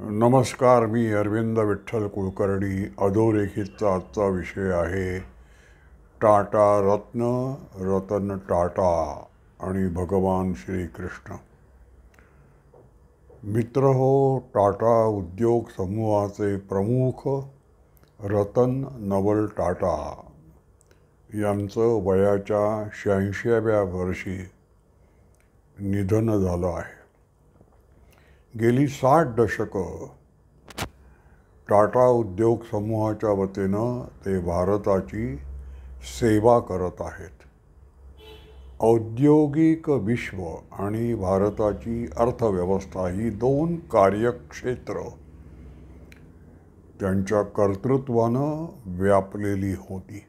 नमस्कार. मी अरविंद विठ्ठल कुलकर्णी. अधोरेखितचा आजचा विषय आहे टाटा रत्न, रतन टाटा आणि भगवान श्रीकृष्ण. मित्र हो, टाटा उद्योग समूहाचे प्रमुख रतन नवल टाटा यांचं वयाच्या 86व्या वर्षी निधन झालं आहे. गेली 60 दशकं टाटा उद्योग समूहाच्या वतीनं ते भारताची सेवा करत आहेत. औद्योगिक विश्व आणि भारताची अर्थव्यवस्था ही दोन कार्यक्षेत्र त्यांच्या कर्तृत्वानं व्यापलेली होती.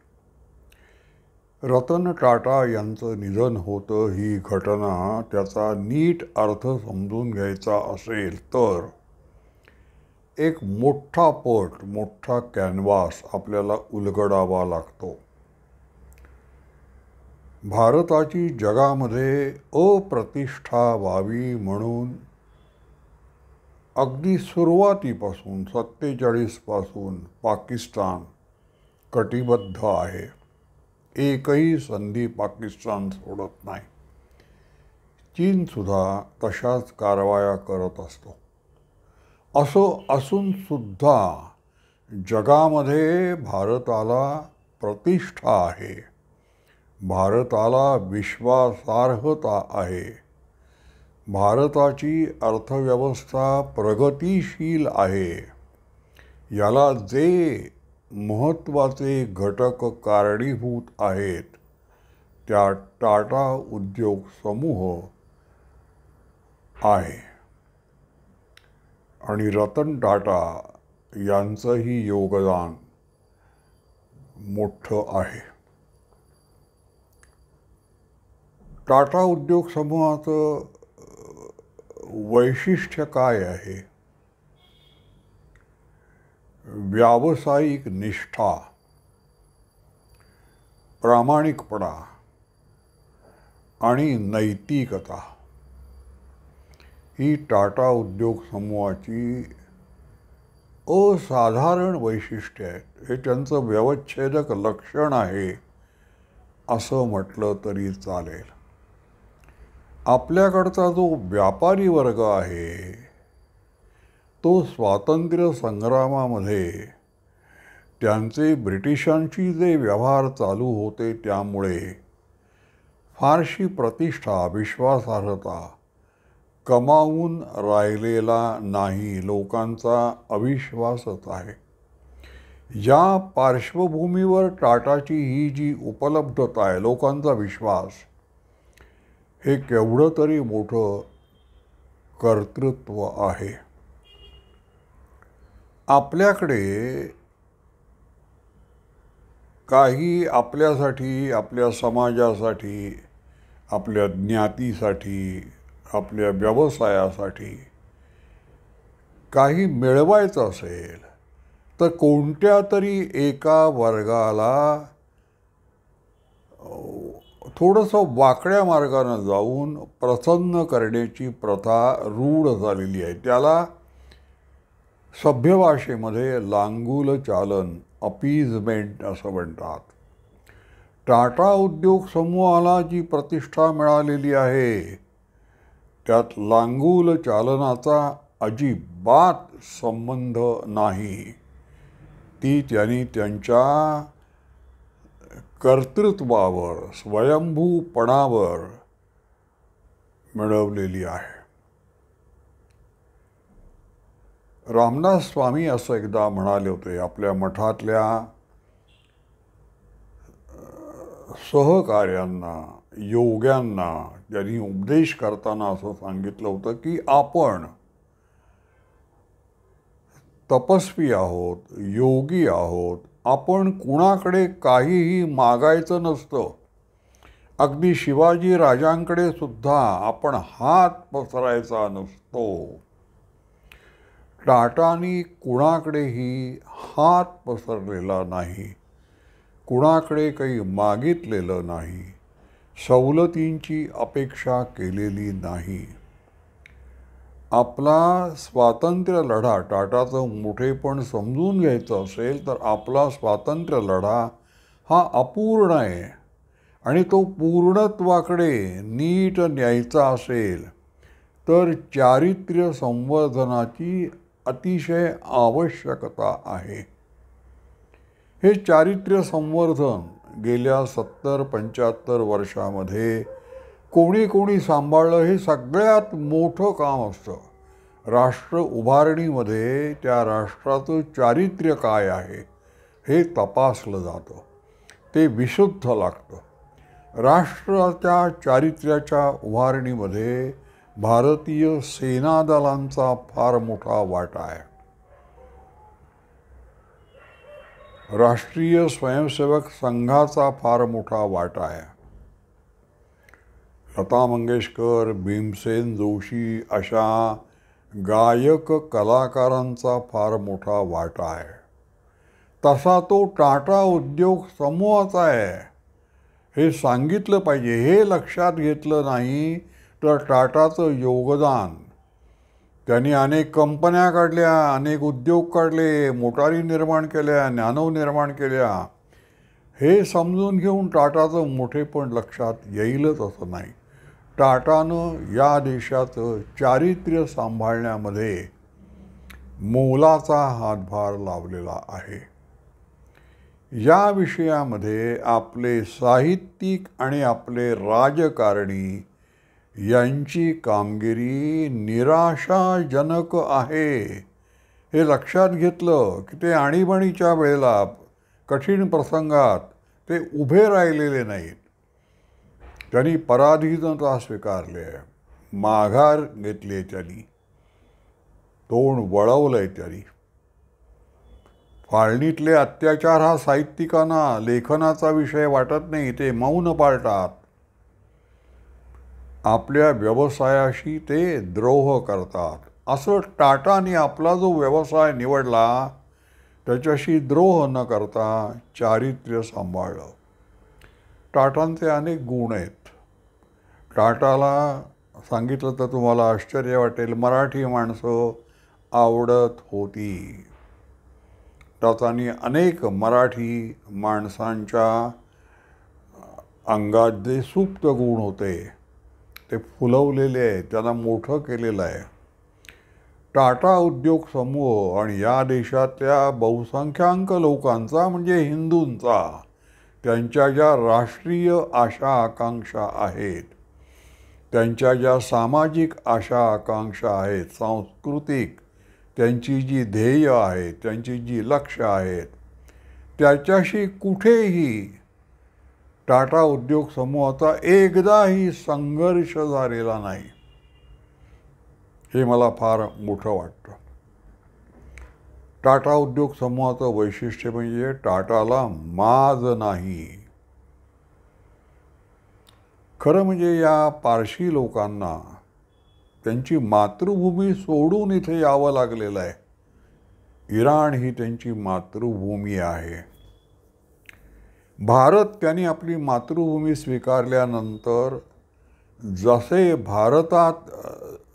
रतन टाटा यांचं निधन होतं ही घटना त्याचा नीट अर्थ समजून घ्यायचा असेल तर एक मोठा पट, मोठा कॅनव्हास आपल्याला उलगडावा लागतो. भारताची जगामध्ये अप्रतिष्ठा व्हावी म्हणून अगदी सुरुवातीपासून 47 पासून पाकिस्तान कटिबद्ध आहे. एकही संधी पाकिस्तान सोडत नाही. चीनसुद्धा तशाच कारवाया करत असतो. असं असून सुद्धा जगामध्ये भारताला प्रतिष्ठा आहे, भारताला विश्वासार्हता आहे, भारताची अर्थव्यवस्था प्रगतिशील आहे. याला जे महत्त्वाचे घटक कारणीभूत आहेत त्या टाटा उद्योग समूह आहे आणि रतन टाटा यांचंही योगदान मोठं आहे. टाटा उद्योग समूहाचं वैशिष्ट्य काय आहे? व्यावसायिक निष्ठा, प्रामाणिकपणा आणि नैतिकता ही टाटा उद्योग समूहाची असाधारण वैशिष्ट्ये आहेत. हे त्यांचं व्यवच्छेदक लक्षण आहे असं म्हटलं तरी चालेल. आपल्याकडचा जो व्यापारी वर्ग आहे तो स्वातंत्र्य संग्रामामध्ये त्यांचे ब्रिटिशांशी जे व्यवहार चालू होते त्यामुळे फारशी प्रतिष्ठा, विश्वासार्हता कमावून राहिलेला नाही. लोकांचा अविश्वासच आहे. या पार्श्वभूमीवर टाटाची ही जी उपलब्धता आहे, लोकांचा विश्वास, हे केवढं तरी मोठं कर्तृत्व आहे. आपल्याकडे काही आपल्यासाठी, आपल्या समाजासाठी, आपल्या ज्ञातीसाठी, आपल्या व्यवसायासाठी काही मिळवायचं असेल तर कोणत्या तरी एका वर्गाला थोडंसं वाकड्या मार्गानं जाऊन प्रसन्न करण्याची प्रथा रूढ झालेली आहे. त्याला सभ्य भाषेमध्ये लांगुल चालन, अपीजमेंट असं म्हणतात. टाटा उद्योग समूहाला जी प्रतिष्ठा मिळालेली आहे त्यात लांगुल चालनाचा अजिबात संबंध नाही. ती त्यांनी त्यांच्या कर्तृत्वावर, स्वयंभूपणावर मिळवलेली आहे. रामदास स्वामी असं एकदा म्हणाले होते, आपल्या मठातल्या सहकार्यांना, योग्यांना त्यांनी उपदेश करताना असं सांगितलं होतं की आपण तपस्वी आहोत, योगी आहोत. आपण कुणाकडे काहीही मागायचं नसतं. अगदी शिवाजी राजांकडे सुद्धा आपण हात पसरायचा नसतो. टाटांनी कुणाकडेही हात पसरलेला नाही, कुणाकडे काही मागितलेलं नाही, सवलतींची अपेक्षा केलेली नाही. आपला स्वातंत्र्य लढा, टाटाचं मोठेपण समजून घ्यायचं असेल तर आपला स्वातंत्र्य लढा हा अपूर्ण आहे आणि तो पूर्णत्वाकडे नीट न्यायचा असेल तर चारित्र्य संवर्धनाची अतिशय आवश्यकता आहे. हे चारित्र्य संवर्धन गेल्या 70-75 वर्षामध्ये कोणी सांभाळलं हे सगळ्यात मोठं काम असतं. राष्ट्र उभारणीमध्ये त्या राष्ट्राचं चारित्र्य काय आहे हे तपासलं जातं, ते विशुद्ध लागतं. राष्ट्राच्या चारित्र्याच्या उभारणीमध्ये भारतीय सेना दलांचा फार मोठा वाटा आहे. राष्ट्रीय स्वयंसेवक संघाचा फार मोठा वाटा आहे. लता मंगेशकर, भीमसेन जोशी अशा गायक कलाकारांचा फार मोठा वाटा आहे. तसा तो टाटा उद्योग समूहाचा आहे, हे सांगितलं पाहिजे. हे लक्षात घेतलं नाही तर टाटाचं योगदान, त्यांनी अनेक कंपन्या काढल्या, अनेक उद्योग काढले, मोटारी निर्माण केल्या, नॅनो निर्माण केल्या, हे समजून घेऊन टाटाचं मोठेपण लक्षात येईलच असं नाही. टाटानं या देशाचं चारित्र्य सांभाळण्यामध्ये मोलाचा हातभार लावलेला आहे. या विषयामध्ये आपले साहित्यिक आणि आपले राजकारणी यांची कामगिरी निराशाजनक आहे. हे लक्षात घेतलं की ते आणीबाणीच्या वेळेला, कठीण प्रसंगात ते उभे राहिलेले नाहीत. त्यांनी पराधीनता स्वीकारली आहे, माघार घेतली आहे, त्यांनी तोंड वळवलं आहे. त्यांनी फाळणीतले अत्याचार हा साहित्यिकांना लेखनाचा विषय वाटत नाही, ते मौन पाळतात. आपल्या व्यवसायाशी ते द्रोह करतात. असं टाटाने आपला जो व्यवसाय निवडला त्याच्याशी द्रोह न करता चारित्र्य सांभाळलं. टाटांचे अनेक गुण आहेत. टाटाला सांगितलं तर तुम्हाला आश्चर्य वाटेल, मराठी माणसं आवडत होती. टाटांनी अनेक मराठी माणसांच्या अंगात जे सुप्त गुण होते ते फुलवलेले आहे, त्यांना मोठं केलेलं आहे. टाटा उद्योग समूह आणि या देशातल्या बहुसंख्याक लोकांचा म्हणजे हिंदूंचा, त्यांच्या ज्या राष्ट्रीय आशा आकांक्षा आहेत, त्यांच्या ज्या सामाजिक आशा आकांक्षा आहेत, सांस्कृतिक त्यांची जी ध्येय आहेत, त्यांची जी लक्ष्य आहेत, त्याच्याशी कुठेही टाटा उद्योग समूहाचा एकदाही संघर्ष झालेला नाही. हे मला फार मोठं वाटतं. टाटा उद्योग समूहाचं वैशिष्ट्य म्हणजे टाटाला माज नाही. खरं म्हणजे या पारशी लोकांना त्यांची मातृभूमी सोडून इथे यावं लागलेलं आहे. इराण ही त्यांची मातृभूमी आहे. भारत, त्यांनी आपली मातृभूमी स्वीकारल्यानंतर जसे भारतात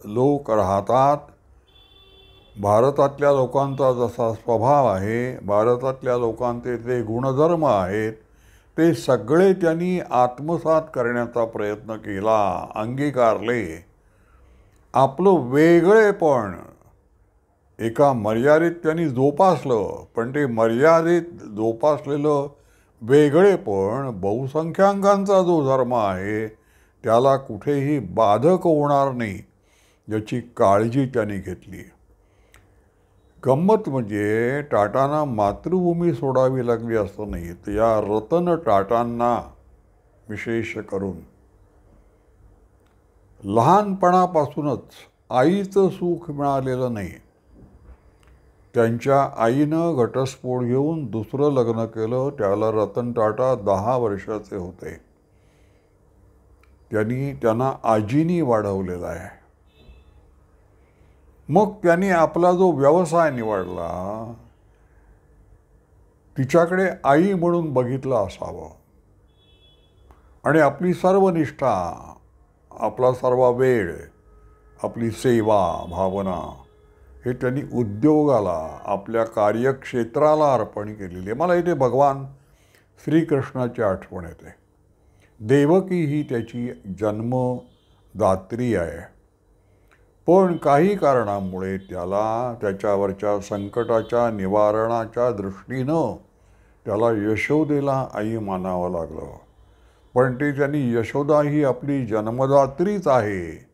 लोक राहतात, भारतातल्या लोकांचा जसा स्वभाव आहे, भारतातल्या लोकांचे जे गुणधर्म आहेत, ते सगळे त्यांनी आत्मसात करण्याचा प्रयत्न केला, अंगीकारले. आपलं वेगळेपण एका मर्यादेत त्यांनी जोपासलं, पण ते मर्यादेत जोपासलेलं वेगळेपण बहुसंख्याकांचा जो धर्म आहे त्याला कुठेही बाधक होणार नाही याची काळजी त्यांनी घेतली. गंमत म्हणजे टाटांना मातृभूमी सोडावी लागली असं नाही, तर या रतन टाटांना विशेष करून लहानपणापासूनच आईचं सुख मिळालेलं नाही. त्यांच्या आईनं घटस्फोट घेऊन दुसरं लग्न केलं, त्याला रतन टाटा 10 वर्षाचे होते. त्यांना आजीनी वाढवलेला आहे. मग त्यांनी आपला जो व्यवसाय निवडला तिच्याकडे आई म्हणून बघितलं असावं आणि आपली सर्व निष्ठा, आपला सर्व वेळ आपली सेवा भावना हे त्यांनी उद्योगाला, आपल्या कार्यक्षेत्राला अर्पण केलेली आहे. मला इथे भगवान श्रीकृष्णाची आठवण येते. देवकी ही त्याची जन्मदात्री आहे, पण काही कारणामुळे त्याला त्याच्यावरच्या संकटाच्या निवारणाच्या दृष्टीनं त्याला यशोदेला आई मानावं लागलं. पण ते त्यांनी यशोदा ही आपली जन्मदात्रीच आहे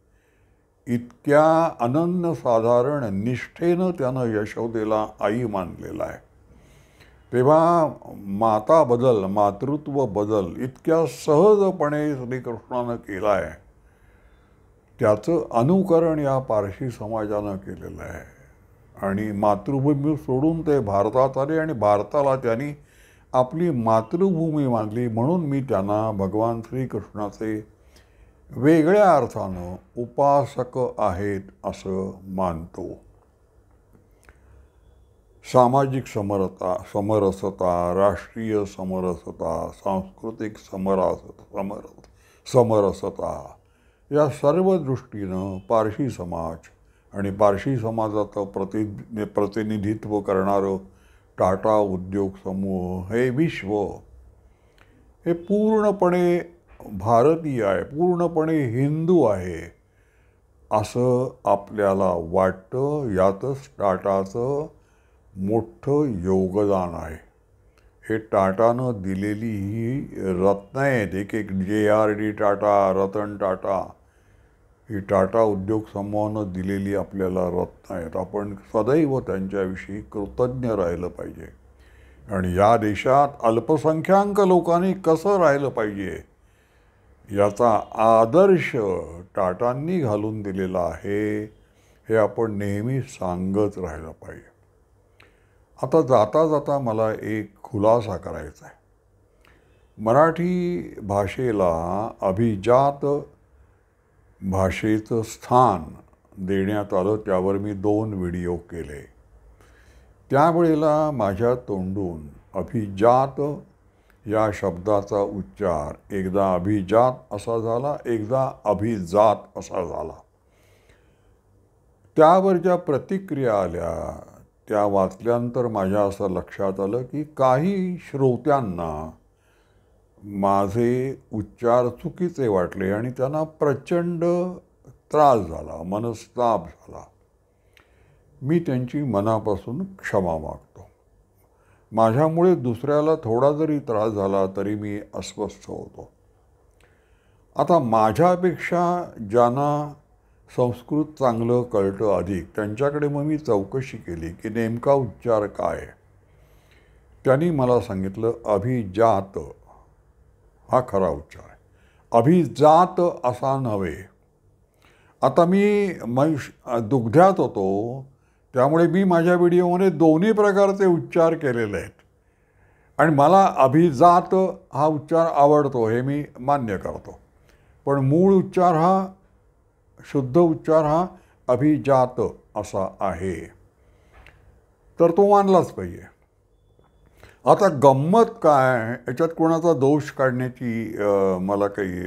इतक्या अनन्यसाधारण निष्ठेनं त्यानं यशोदेला आई मानलेला आहे. तेव्हा माता बदल, मातृत्व बदल इतक्या सहजपणे श्रीकृष्णानं केला आहे, त्याचं अनुकरण या पारशी समाजानं केलेलं आहे. आणि मातृभूमी सोडून ते भारतात आले आणि भारताला त्यांनी आपली मातृभूमी मानली. म्हणून मी त्यांना भगवान श्रीकृष्णाचे वेगळ्या अर्थानं उपासक आहेत असं मानतो. सामाजिक समरसता, राष्ट्रीय समरसता, सांस्कृतिक समरसता या सर्व दृष्टीनं पारशी समाज आणि पारशी समाजाचं प्रतिनिधित्व करणारं टाटा उद्योग समूह हे विश्व हे पूर्णपणे भारतीय आहे, पूर्णपणे हिंदू आहे असं आपल्याला वाटतं. यातच टाटाचं मोठं योगदान आहे. हे टाटानं दिलेली ही रत्न आहेत. एक JRD टाटा, रतन टाटा, ही टाटा उद्योग समूहानं दिलेली आपल्याला रत्न आहेत. आपण सदैव त्यांच्याविषयी कृतज्ञ राहिलं पाहिजे. आणि या देशात अल्पसंख्याक लोकांनी कसं राहिलं पाहिजे याचा आदर्श टाटांनी घालून दिलेला आहे, हे आपण नेहमी सांगत राहिलं पाहिजे. आता जाता जाता मला एक खुलासा करायचा आहे. मराठी भाषेला अभिजात भाषेचं स्थान देण्यात आलं, त्यावर मी 2 व्हिडिओ केले. त्यावेळेला माझ्या तोंडून अभिजात या शब्दाचा उच्चार एकदा अभिजात असा झाला, एकदा अभिजात असा झाला. त्यावर ज्या प्रतिक्रिया आल्या त्या वाचल्यानंतर माझ्या असं लक्षात आलं की काही श्रोत्यांना माझे उच्चार चुकीचे वाटले आणि त्यांना प्रचंड त्रास झाला, मनस्ताप झाला. मी त्यांची मनापासून क्षमा मागतो. माझ्यामुळे दुसऱ्याला थोडा जरी त्रास झाला तरी मी अस्वस्थ होतो. आता माझ्यापेक्षा ज्यांना संस्कृत चांगलं कळतं अधिक, त्यांच्याकडे मग मी चौकशी केली की नेमका उच्चार काय. त्यांनी मला सांगितलं अभिजात हा खरा उच्चार आहे, अभिजात असा नव्हे. आता मी दुग्ध्यात होतो, त्यामुळे मी माझ्या व्हिडिओमध्ये दोन्ही प्रकारचे उच्चार केलेले आहेत आणि मला अभिजात हा उच्चार आवडतो, हे मी मान्य करतो. पण मूळ उच्चार हा, शुद्ध उच्चार हा अभिजात असा आहे, तर तो मानलाच पाहिजे. आता गंमत काय, याच्यात कोणाचा दोष काढण्याची मला काही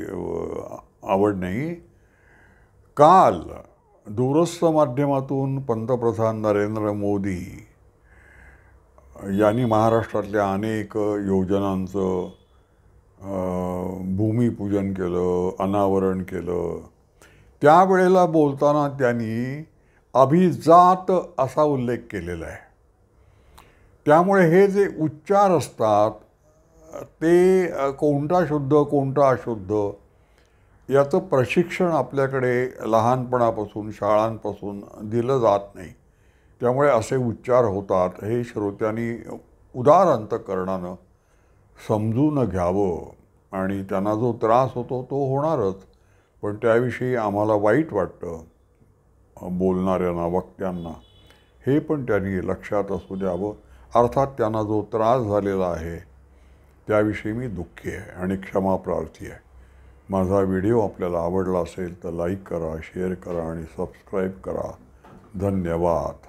आवड नाही. काल दूरस्थ माध्यमातून पंतप्रधान नरेंद्र मोदी यांनी महाराष्ट्रातल्या अनेक योजनांचं भूमिपूजन केलं, अनावरण केलं. त्यावेळेला बोलताना त्यांनी अभिजात असा उल्लेख केलेला आहे. त्यामुळे हे जे उच्चार असतात ते कोणता शुद्ध कोणता अशुद्ध याचं प्रशिक्षण आपल्याकडे लहानपणापासून शाळांपासून दिलं जात नाही. त्यामुळे असे उच्चार होतात, हे श्रोत्यांनी उदार अंतःकरणानं समजून घ्यावं. आणि त्यांना जो त्रास होतो तो होणारच, पण त्याविषयी आम्हाला वाईट वाटतं बोलणाऱ्यांना, वक्त्यांना, हे पण त्यांनी लक्षात असू द्यावं. अर्थात त्यांना जो त्रास झालेला आहे त्याविषयी मी दुःखी आहे आणि क्षमाप्रार्थी आहे. माझा व्हिडिओ आपल्याला आवडला असेल तर लाईक करा, शेअर करा आणि सबस्क्राईब करा. धन्यवाद.